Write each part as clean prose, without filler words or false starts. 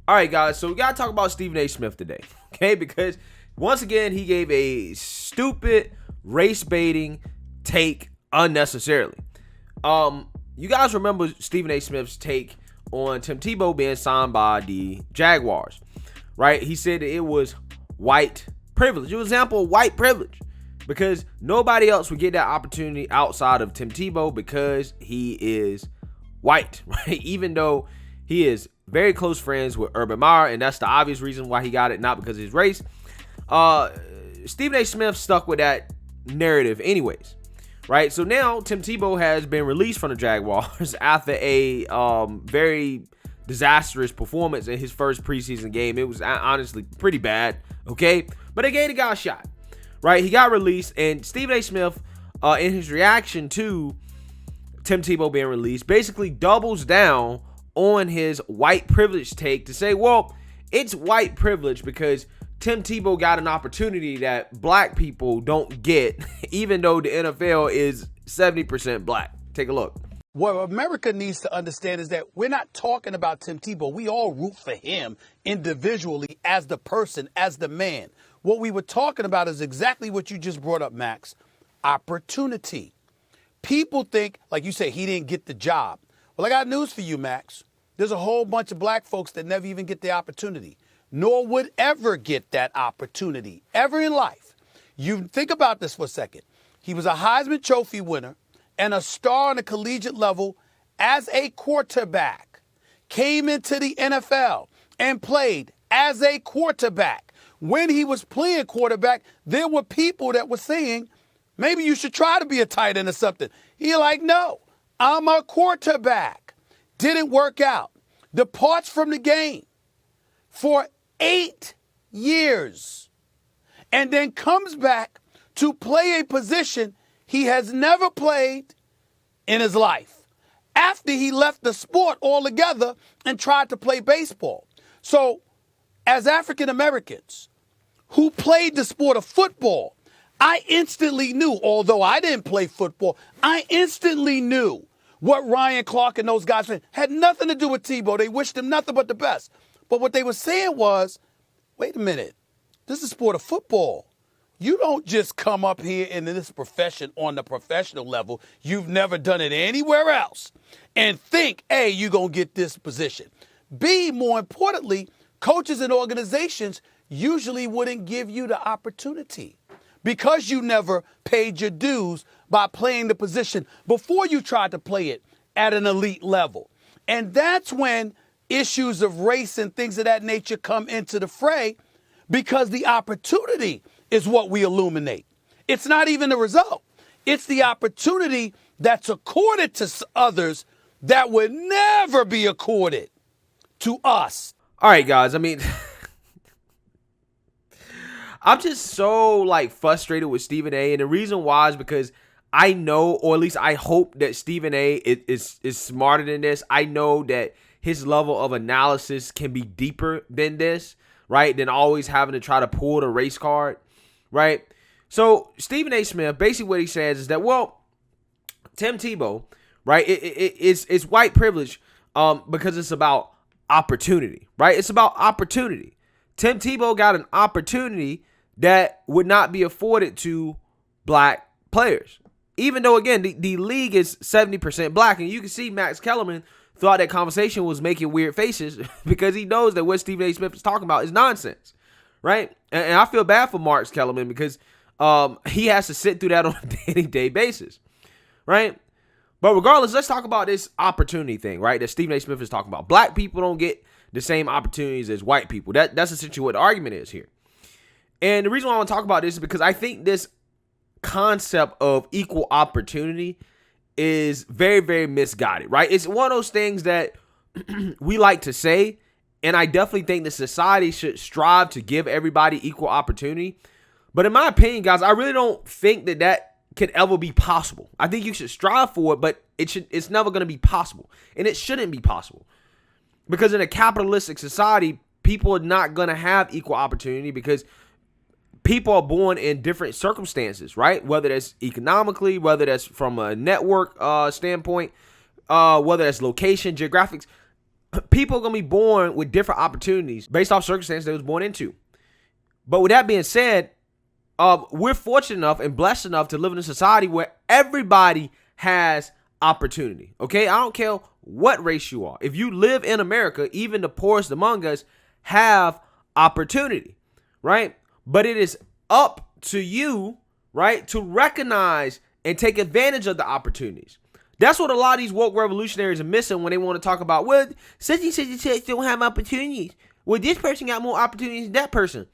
All right, guys, so we got to talk about Stephen A. Smith today, okay? Because once again, he gave a stupid race baiting take unnecessarily. You guys remember Stephen A. Smith's take on Tim Tebow being signed by the Jaguars, right? He said that it was white privilege. It was an example of white privilege because nobody else would get that opportunity outside of Tim Tebow because he is white, right? Even though he is very close friends with Urban Meyer, and that's the obvious reason why he got it, not because of his race. Stephen A. Smith stuck with that narrative anyways, right? So now Tim Tebow has been released from the Jaguars after a very disastrous performance in his first preseason game. It was honestly pretty bad, okay? But they gave the guy a shot, right? He got released, and Stephen A. Smith, in his reaction to Tim Tebow being released, basically doubles down on his white privilege take to say, well, it's white privilege because Tim Tebow got an opportunity that black people don't get, even though the NFL is 70% black. Take a look. What America needs to understand is that we're not talking about Tim Tebow. We all root for him individually as the person, as the man. What we were talking about is exactly what you just brought up, Max. Opportunity. People think, like you say, he didn't get the job. Well, I got news for you, Max. There's a whole bunch of black folks that never even get the opportunity, nor would ever get that opportunity, ever in life. You think about this for a second. He was a Heisman Trophy winner and a star on a collegiate level as a quarterback, came into the NFL and played as a quarterback. When he was playing quarterback, there were people that were saying, maybe you should try to be a tight end or something. He like, no, I'm a quarterback. Didn't work out. Departs from the game for 8 years and then comes back to play a position he has never played in his life after he left the sport altogether and tried to play baseball. So as African Americans who played the sport of football, I instantly knew, although I didn't play football, I instantly knew what Ryan Clark and those guys said had nothing to do with Tebow. They wished him nothing but the best. But what they were saying was, wait a minute, this is a sport of football. You don't just come up here in this profession on the professional level. You've never done it anywhere else and think, A, you're going to get this position. B, more importantly, coaches and organizations usually wouldn't give you the opportunity because you never paid your dues by playing the position before you tried to play it at an elite level. And that's when issues of race and things of that nature come into the fray, because the opportunity is what we illuminate. It's not even the result. It's the opportunity that's accorded to others that would never be accorded to us. All right, guys, I mean, I'm just so frustrated with Stephen A. And the reason why is because I know, or at least I hope, that Stephen A. is smarter than this. I know that his level of analysis can be deeper than this, right? Than always having to try to pull the race card, right? So Stephen A. Smith, basically what he says is that, well, Tim Tebow, right? It's white privilege because it's about opportunity, right? It's about opportunity. Tim Tebow got an opportunity that would not be afforded to black players. Even though, again, the league is 70% black. And you can see Max Kellerman throughout that conversation was making weird faces because he knows that what Stephen A. Smith is talking about is nonsense, right? And I feel bad for Max Kellerman because he has to sit through that on a day-to-day basis, right? But regardless, let's talk about this opportunity thing, right, that Stephen A. Smith is talking about. Black people don't get the same opportunities as white people. That's essentially what the argument is here. And the reason why I want to talk about this is because I think this concept of equal opportunity is very, very misguided, right? It's one of those things that we like to say, and I definitely think that society should strive to give everybody equal opportunity. But in my opinion, guys, I really don't think that can ever be possible. I think you should strive for it, but it's never going to be possible. And it shouldn't be possible. Because in a capitalistic society, people are not going to have equal opportunity because people are born in different circumstances, right? Whether that's economically, whether that's from a network standpoint, whether that's location, geographics. People are going to be born with different opportunities based off circumstances they was born into. But with that being said, we're fortunate enough and blessed enough to live in a society where everybody has opportunity. Okay, I don't care what race you are. If you live in America, even the poorest among us have opportunity, right? But it is up to you, right, to recognize and take advantage of the opportunities. That's what a lot of these woke revolutionaries are missing when they want to talk about, well, such and such don't have opportunities. Well, this person got more opportunities than that person.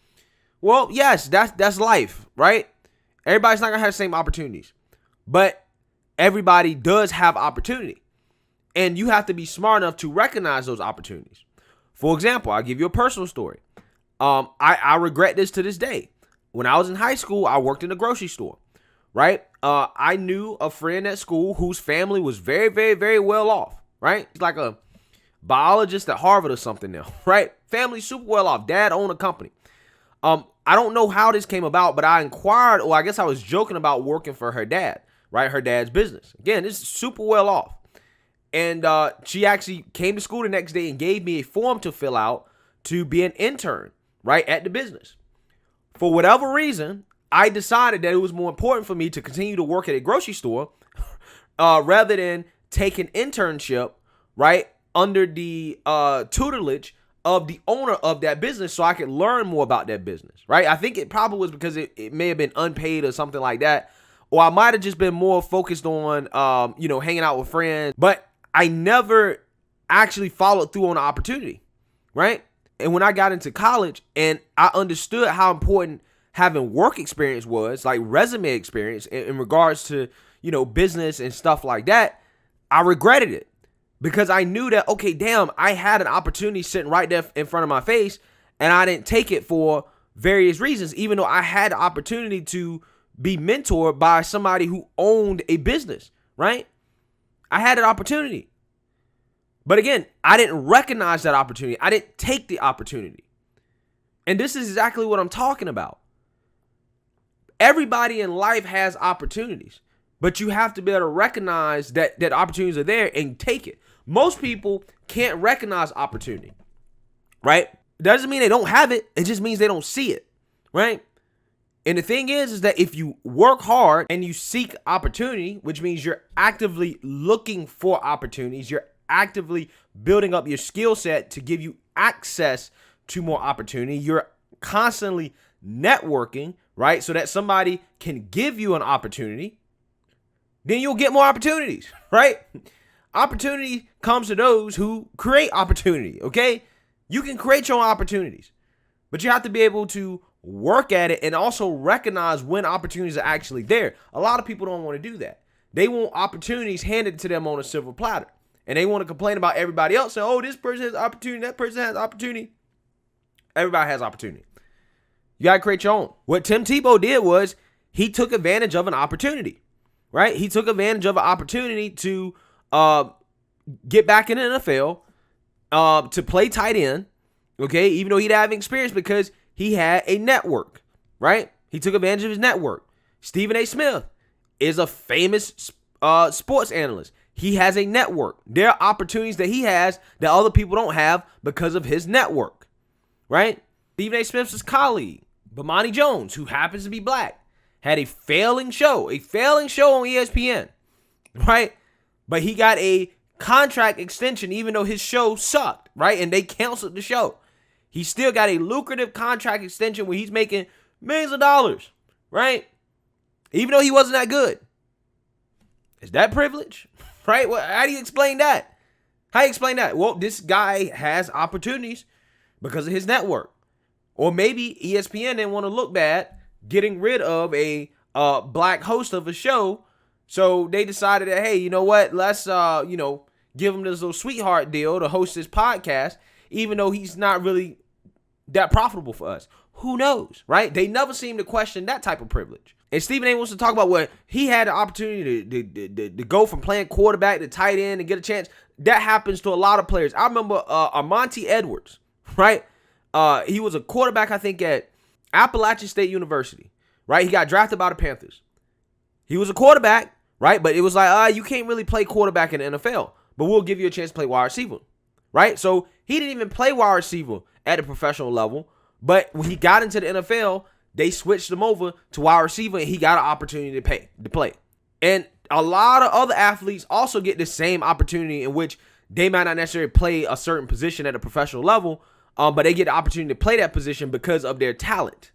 Well, yes, that's life, right? Everybody's not going to have the same opportunities. But everybody does have opportunity. And you have to be smart enough to recognize those opportunities. For example, I'll give you a personal story. I regret this to this day. When I was in high school, I worked in a grocery store, right? I knew a friend at school whose family was very, very, very well off, right? He's like a biologist at Harvard or something now, right? Family super well off. Dad owned a company. I don't know how this came about, but I inquired, or I guess I was joking about working for her dad, right? Her dad's business. Again, this is super well off. And she actually came to school the next day and gave me a form to fill out to be an intern, right, at the business. For whatever reason, I decided that it was more important for me to continue to work at a grocery store rather than take an internship, right, under the tutelage of the owner of that business so I could learn more about that business, right? I think it probably was because it may have been unpaid or something like that. Or I might have just been more focused on, hanging out with friends. But I never actually followed through on the opportunity, right? And when I got into college and I understood how important having work experience was, like resume experience in regards to, business and stuff like that, I regretted it because I knew that, okay, damn, I had an opportunity sitting right there in front of my face and I didn't take it for various reasons, even though I had the opportunity to be mentored by somebody who owned a business, right? I had an opportunity. But again, I didn't recognize that opportunity. I didn't take the opportunity. And this is exactly what I'm talking about. Everybody in life has opportunities, but you have to be able to recognize that opportunities are there and take it. Most people can't recognize opportunity, right? Doesn't mean they don't have it. It just means they don't see it, right? And the thing is that if you work hard and you seek opportunity, which means you're actively looking for opportunities, you're actively building up your skill set to give you access to more opportunity, you're constantly networking, right? So that somebody can give you an opportunity, then you'll get more opportunities, right? Opportunity comes to those who create opportunity, okay? You can create your own opportunities, but you have to be able to work at it and also recognize when opportunities are actually there. A lot of people don't want to do that. They want opportunities handed to them on a silver platter. And they want to complain about everybody else. Say, oh, this person has opportunity. That person has opportunity. Everybody has opportunity. You got to create your own. What Tim Tebow did was he took advantage of an opportunity, right? He took advantage of an opportunity to get back in the NFL, to play tight end, okay? Even though he didn't have experience because he had a network, right? He took advantage of his network. Stephen A. Smith is a famous sports analyst. He has a network. There are opportunities that he has that other people don't have because of his network, right? Stephen A. Smith's colleague, Bomani Jones, who happens to be black, had a failing show on ESPN, right? But he got a contract extension even though his show sucked, right? And they canceled the show. He still got a lucrative contract extension where he's making millions of dollars, right? Even though he wasn't that good. Is that privilege? Right? Well, how do you explain that? How do you explain that? Well, this guy has opportunities because of his network. Or maybe ESPN didn't want to look bad getting rid of a black host of a show. So they decided that, hey, you know what? Let's, give him this little sweetheart deal to host this podcast, even though he's not really that profitable for us. Who knows, right? They never seem to question that type of privilege. And Stephen A. wants to talk about what he had the opportunity to go from playing quarterback to tight end and get a chance. That happens to a lot of players. I remember Armonte Edwards, right? He was a quarterback, I think, at Appalachian State University, right? He got drafted by the Panthers. He was a quarterback, right? But it was like, you can't really play quarterback in the NFL, but we'll give you a chance to play wide receiver, right? So he didn't even play wide receiver at the professional level, but when he got into the NFL, they switched him over to wide receiver, and he got an opportunity to play. And a lot of other athletes also get the same opportunity in which they might not necessarily play a certain position at a professional level, but they get the opportunity to play that position because of their talent.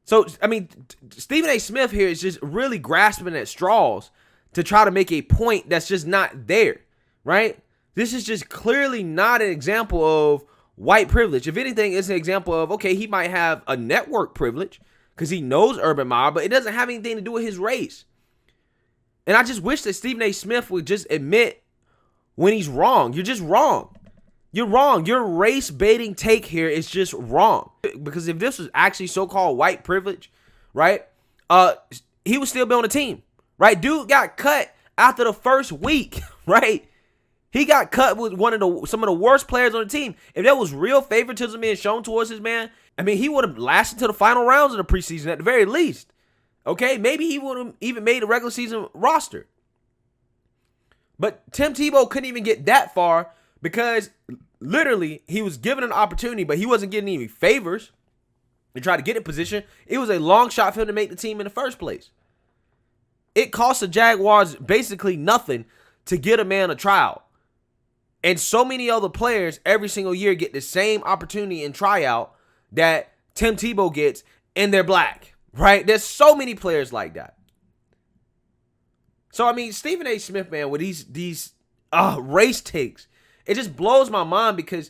So, I mean, Stephen A. Smith here is just really grasping at straws to try to make a point that's just not there, right? This is just clearly not an example of white privilege. If anything, it's an example of, okay, he might have a network privilege because he knows Urban Meyer, but it doesn't have anything to do with his race. And I just wish that Stephen A. Smith would just admit when he's wrong. You're just wrong. You're wrong. Your race baiting take here is just wrong. Because if this was actually so-called white privilege, right, he would still be on the team, right? Dude got cut after the first week, right? He got cut with some of the worst players on the team. If there was real favoritism being shown towards his man, I mean, he would have lasted to the final rounds of the preseason at the very least. Okay, maybe he would have even made a regular season roster. But Tim Tebow couldn't even get that far because literally he was given an opportunity, but he wasn't getting any favors to try to get in position. It was a long shot for him to make the team in the first place. It cost the Jaguars basically nothing to get a man a tryout. And so many other players every single year get the same opportunity in tryout that Tim Tebow gets, and they're black, right? There's so many players like that. So, I mean, Stephen A. Smith, man, with these race takes, it just blows my mind because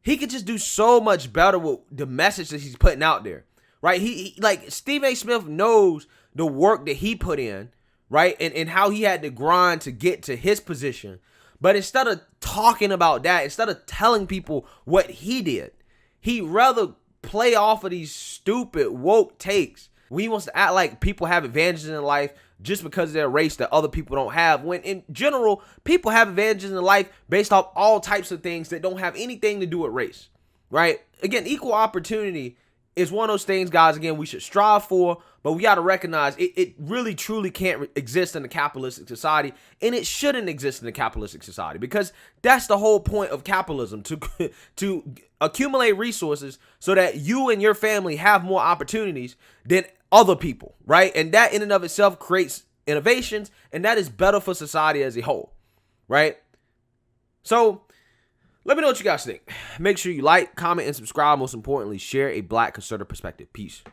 he could just do so much better with the message that he's putting out there, right? He like Stephen A. Smith knows the work that he put in, right? And how he had to grind to get to his position. But instead of talking about that, instead of telling people what he did, he'd rather play off of these stupid woke takes. He wants to act like people have advantages in life just because of their race that other people don't have. When in general, people have advantages in life based off all types of things that don't have anything to do with race, right? Again, equal opportunity is one of those things, guys, again, we should strive for, but we got to recognize it really, truly can't exist in a capitalistic society, and it shouldn't exist in a capitalistic society because that's the whole point of capitalism, to accumulate resources so that you and your family have more opportunities than other people, right? And that in and of itself creates innovations, and that is better for society as a whole, right? So let me know what you guys think. Make sure you like, comment, and subscribe. Most importantly, share a Black conservative perspective. Peace.